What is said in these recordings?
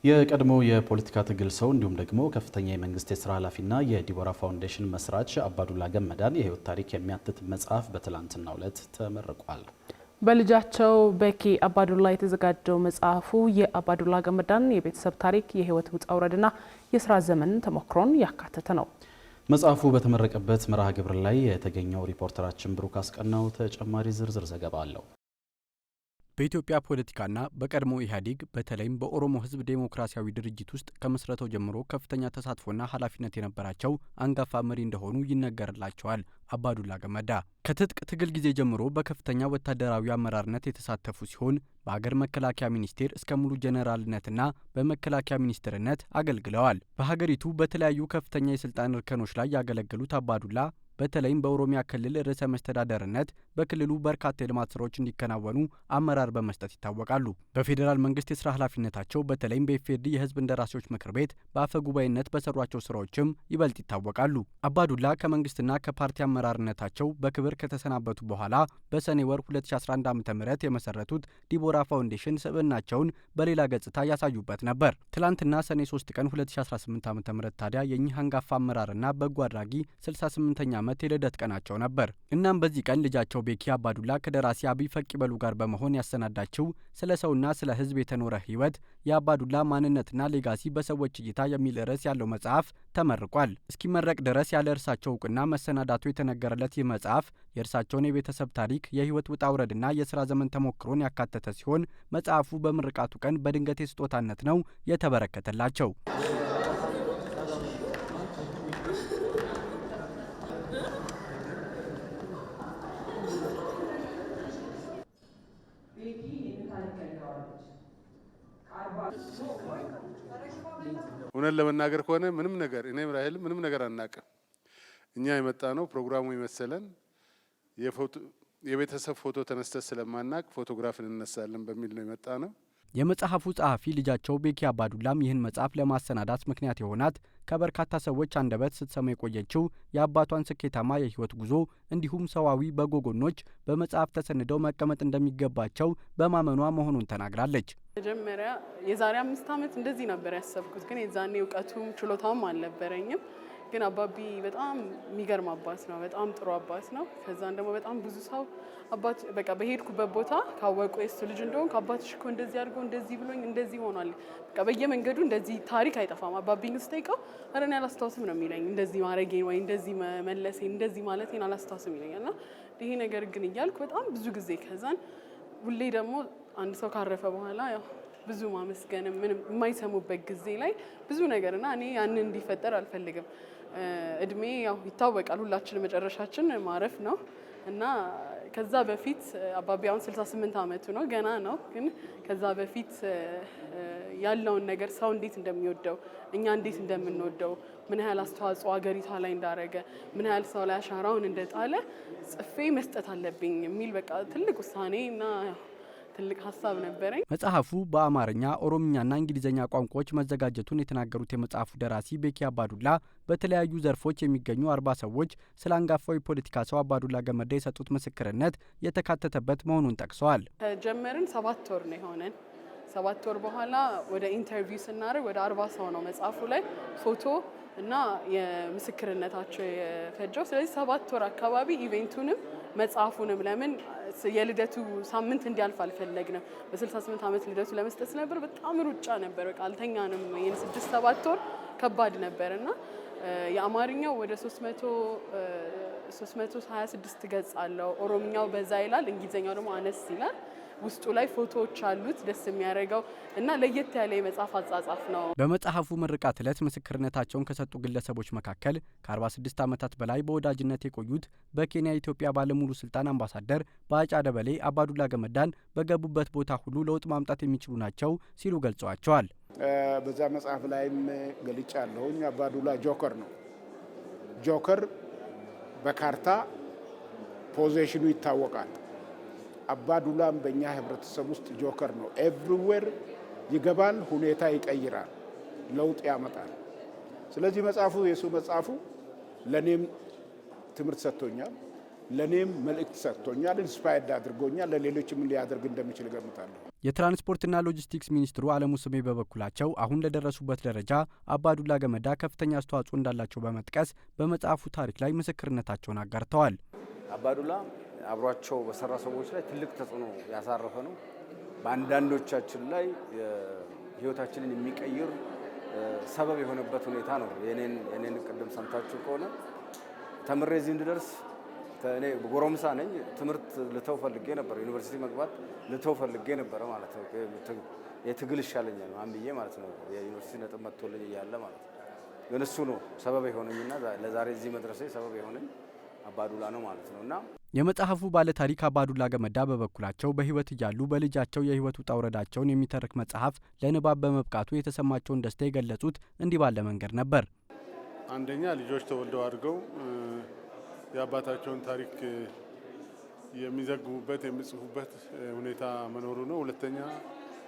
የቀድሞ የፖለቲካ ትግል ሰው እንዲሁም ደግሞ ከፍተኛ የመንግስት የስራ ኃላፊና የዲቦራ ፋውንዴሽን መስራች አባዱላ ገመዳን የህይወት ታሪክ የሚያትት መጽሐፍ በትላንትናው ዕለት ተመርቋል። በልጃቸው በኪ አባዱላ የተዘጋጀው መጽሐፉ የአባዱላ ገመዳን የቤተሰብ ታሪክ፣ የህይወት ውጣ ውረድና የስራ ዘመን ተሞክሮን ያካተተ ነው። መጽሐፉ በተመረቀበት መርሃ ግብር ላይ የተገኘው ሪፖርተራችን ብሩክ አስቀናው ተጨማሪ ዝርዝር ዘገባ አለው። በኢትዮጵያ ፖለቲካና በቀድሞ ኢህአዴግ በተለይም በኦሮሞ ህዝብ ዴሞክራሲያዊ ድርጅት ውስጥ ከመስረተው ጀምሮ ከፍተኛ ተሳትፎና ኃላፊነት የነበራቸው አንጋፋ መሪ እንደሆኑ ይነገርላቸዋል። አባዱላ ገመዳ ከትጥቅ ትግል ጊዜ ጀምሮ በከፍተኛ ወታደራዊ አመራርነት የተሳተፉ ሲሆን በሀገር መከላከያ ሚኒስቴር እስከ ሙሉ ጄኔራልነትና በመከላከያ ሚኒስትርነት አገልግለዋል። በሀገሪቱ በተለያዩ ከፍተኛ የስልጣን እርከኖች ላይ ያገለገሉት አባዱላ በተለይም በኦሮሚያ ክልል ርዕሰ መስተዳደርነት በክልሉ በርካታ የልማት ስራዎች እንዲከናወኑ አመራር በመስጠት ይታወቃሉ። በፌዴራል መንግስት የስራ ኃላፊነታቸው በተለይም በኢፌዴሪ የህዝብ እንደራሴዎች ምክር ቤት በአፈ ጉባኤነት በሰሯቸው ስራዎችም ይበልጥ ይታወቃሉ። አባዱላ ከመንግስትና ከፓርቲ አመራርነታቸው በክብር ከተሰናበቱ በኋላ በሰኔ ወር 2011 ዓ.ም የመሰረቱት ዲቦራ ፋውንዴሽን ስብዕናቸውን በሌላ ገጽታ ያሳዩበት ነበር። ትላንትና ሰኔ 3 ቀን 2018 ዓ.ም ታዲያ የኚህ አንጋፋ አመራርና በጎ አድራጊ 68ኛ ዓመት የልደት ቀናቸው ነበር። እናም በዚህ ቀን ልጃቸው ቤኪ አባዱላ ከደራሲ አብይ ፈቅበሉ ጋር በመሆን ያሰናዳችው ስለ ሰውና ስለ ህዝብ የተኖረ ህይወት የአባዱላ ማንነትና ሌጋሲ በሰዎች እይታ የሚል ርዕስ ያለው መጽሐፍ ተመርቋል። እስኪመረቅ ድረስ ያለ እርሳቸው እውቅና መሰናዳቱ የተነገረለት ይህ መጽሐፍ የእርሳቸውን የቤተሰብ ታሪክ፣ የህይወት ውጣ ውረድና የስራ ዘመን ተሞክሮን ያካተተ ሲሆን መጽሐፉ በምርቃቱ ቀን በድንገት የስጦታነት ነው የተበረከተላቸው። እውነት ለመናገር ከሆነ ምንም ነገር እኔም ራሄል ምንም ነገር አናውቅም። እኛ የመጣ ነው ፕሮግራሙ የመሰለን የቤተሰብ ፎቶ ተነስተን ስለማናቅ ፎቶግራፍ እንነሳለን በሚል ነው የመጣ ነው። የመጽሐፉ ጸሐፊ ልጃቸው ቤኪ አባዱላም ይህን መጽሐፍ ለማሰናዳት ምክንያት የሆናት ከበርካታ ሰዎች አንደበት ስትሰማ የቆየችው የአባቷን ስኬታማ የህይወት ጉዞ እንዲሁም ሰዋዊ በጎ ጎኖች በመጽሐፍ ተሰንደው መቀመጥ እንደሚገባቸው በማመኗ መሆኑን ተናግራለች። መጀመሪያ የዛሬ 5 ዓመት እንደዚህ ነበር ያሰብኩት፣ ግን የዛኔ እውቀቱም ችሎታውም አልነበረኝም። ግን አባቢ በጣም የሚገርም አባት ነው። በጣም ጥሩ አባት ነው። ከዛን ደግሞ በጣም ብዙ ሰው አባት በቃ በሄድኩበት ቦታ ካወቁ የሱ ልጅ እንደሆን አባትሽ እኮ እንደዚህ አድርጎ እንደዚህ ብሎኝ እንደዚህ ሆኗል። በቃ በየመንገዱ እንደዚህ ታሪክ አይጠፋም። አባቢን ስጠይቀው ኧረ እኔ አላስታውስም ነው የሚለኝ። እንደዚህ ማድረጌን ወይ እንደዚህ መለሴን እንደዚህ ማለቴን አላስታውስም ይለኛልና ይሄ ነገር ግን እያልኩ በጣም ብዙ ጊዜ ከዛን ሁሌ ደግሞ አንድ ሰው ካረፈ በኋላ ያው ብዙ ማመስገንም ምንም የማይሰሙበት ጊዜ ላይ ብዙ ነገርና እኔ ያንን እንዲፈጠር አልፈልግም። እድሜ ያው ይታወቃል፣ ሁላችን መጨረሻችን ማረፍ ነው እና ከዛ በፊት አባቢ አሁን 68 ዓመቱ ነው፣ ገና ነው። ግን ከዛ በፊት ያለውን ነገር ሰው እንዴት እንደሚወደው እኛ እንዴት እንደምንወደው ምን ያህል አስተዋጽኦ ሀገሪቷ ላይ እንዳረገ ምን ያህል ሰው ላይ አሻራውን እንደጣለ ጽፌ መስጠት አለብኝ የሚል በቃ ትልቅ ውሳኔ እና ትልቅ ሀሳብ ነበረኝ። መጽሐፉ በአማርኛ፣ ኦሮምኛና እንግሊዝኛ ቋንቋዎች መዘጋጀቱን የተናገሩት የመጽሐፉ ደራሲ ቤኪ አባዱላ በተለያዩ ዘርፎች የሚገኙ 40 ሰዎች ስለ አንጋፋው የፖለቲካ ሰው አባዱላ ገመዳ የሰጡት ምስክርነት የተካተተበት መሆኑን ጠቅሰዋል። ከጀመርን 7 ወር ነው የሆነን። 7 ወር በኋላ ወደ ኢንተርቪው ስናደርግ ወደ 40 ሰው ነው መጽሐፉ ላይ ፎቶ እና የምስክርነታቸው የፈጀው። ስለዚህ 7 ወር አካባቢ ኢቬንቱንም መጽሐፉንም ለምን የልደቱ ሳምንት እንዲያልፍ አልፈለግንም። በ68 ዓመት ልደቱ ለመስጠት ነበር። በጣም ሩጫ ነበር። በቃ አልተኛንም። ይሄን 6-7 ወር ከባድ ነበርና የአማርኛው ወደ 326 ገጽ አለው። ኦሮምኛው በዛ ይላል፣ እንግሊዝኛው ደግሞ አነስ ይላል። ውስጡ ላይ ፎቶዎች አሉት ደስ የሚያደርገው እና ለየት ያለ የመጽሐፍ አጻጻፍ ነው። በመጽሐፉ ምርቃት ዕለት ምስክርነታቸውን ከሰጡ ግለሰቦች መካከል ከ46 ዓመታት በላይ በወዳጅነት የቆዩት በኬንያ ኢትዮጵያ ባለሙሉ ስልጣን አምባሳደር ባጫ ደበሌ አባዱላ ገመዳን በገቡበት ቦታ ሁሉ ለውጥ ማምጣት የሚችሉ ናቸው ሲሉ ገልጸዋቸዋል። በዛ መጽሐፍ ላይም ገልጫለሁ። አባዱላ ጆከር ነው። ጆከር በካርታ ፖዚሽኑ ይታወቃል። አባዱላም በእኛ ህብረተሰብ ውስጥ ጆከር ነው። ኤቭሪዌር ይገባል፣ ሁኔታ ይቀይራል፣ ለውጥ ያመጣል። ስለዚህ መጽሐፉ የሱ መጽሐፉ ለኔም ትምህርት ሰጥቶኛል። ለኔም መልእክት ሰጥቶኛል፣ ኢንስፓየርድ አድርጎኛል። ለሌሎችም ሊያደርግ እንደሚችል ገምታለሁ። የትራንስፖርትና ሎጂስቲክስ ሚኒስትሩ አለሙ ስሜ በበኩላቸው አሁን ለደረሱበት ደረጃ አባዱላ ገመዳ ከፍተኛ አስተዋጽኦ እንዳላቸው በመጥቀስ በመጽሐፉ ታሪክ ላይ ምስክርነታቸውን አጋርተዋል። አባዱላ አብሯቸው በሰራ ሰዎች ላይ ትልቅ ተጽዕኖ ያሳረፈ ነው። በአንዳንዶቻችን ላይ ህይወታችንን የሚቀይር ሰበብ የሆነበት ሁኔታ ነው። የኔን ቅድም ሰምታችሁ ከሆነ ተምሬ እዚህ እንድደርስ እኔ ጎረምሳ ነኝ። ትምህርት ልተው ፈልጌ ነበር፣ ዩኒቨርሲቲ መግባት ልተው ፈልጌ ነበር ማለት ነው። የትግል ይሻለኛል አንብዬ ማለት ነው። የዩኒቨርሲቲ ነጥብ መጥቶልኝ እያለ ማለት ነው። ግን እሱ ነው ሰበብ የሆነኝና ለዛሬ እዚህ መድረሴ ሰበብ የሆነኝ አባዱላ ነው ማለት ነው። እና የመጽሐፉ ባለታሪክ አባዱላ ገመዳ በበኩላቸው በህይወት እያሉ በልጃቸው የህይወት ውጣ ውረዳቸውን የሚተርክ መጽሐፍ ለንባብ በመብቃቱ የተሰማቸውን ደስታ የገለጹት እንዲህ ባለ መንገድ ነበር። አንደኛ ልጆች ተወልደው አድርገው የአባታቸውን ታሪክ የሚዘግቡበት የሚጽፉበት ሁኔታ መኖሩ ነው። ሁለተኛ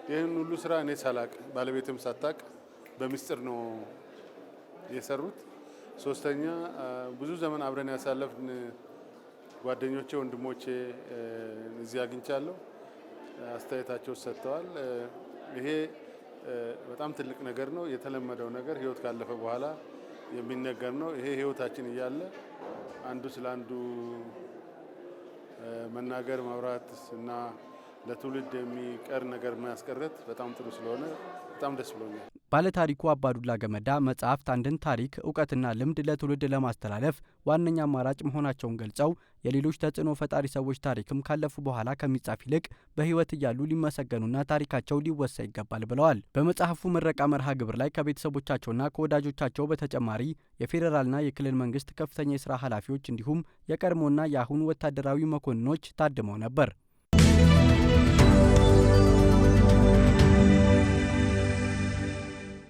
ይህን ሁሉ ስራ እኔ ሳላቅ ባለቤትም ሳታቅ በምስጢር ነው የሰሩት። ሶስተኛ ብዙ ዘመን አብረን ያሳለፍን ጓደኞቼ፣ ወንድሞቼ እዚህ አግኝቻለሁ። አስተያየታቸው ሰጥተዋል። ይሄ በጣም ትልቅ ነገር ነው። የተለመደው ነገር ህይወት ካለፈ በኋላ የሚነገር ነው። ይሄ ህይወታችን እያለ አንዱ ስለ አንዱ መናገር ማውራት እና ለትውልድ የሚቀር ነገር ማያስቀረት በጣም ጥሩ ስለሆነ በጣም ደስ ብሎኛል። ባለታሪኩ አባዱላ ገመዳ መጽሐፍት አንድን ታሪክ እውቀትና ልምድ ለትውልድ ለማስተላለፍ ዋነኛ አማራጭ መሆናቸውን ገልጸው የሌሎች ተጽዕኖ ፈጣሪ ሰዎች ታሪክም ካለፉ በኋላ ከሚጻፍ ይልቅ በህይወት እያሉ ሊመሰገኑና ታሪካቸው ሊወሳ ይገባል ብለዋል። በመጽሐፉ ምረቃ መርሃ ግብር ላይ ከቤተሰቦቻቸውና ከወዳጆቻቸው በተጨማሪ የፌዴራልና የክልል መንግስት ከፍተኛ የስራ ኃላፊዎች እንዲሁም የቀድሞና የአሁኑ ወታደራዊ መኮንኖች ታድመው ነበር።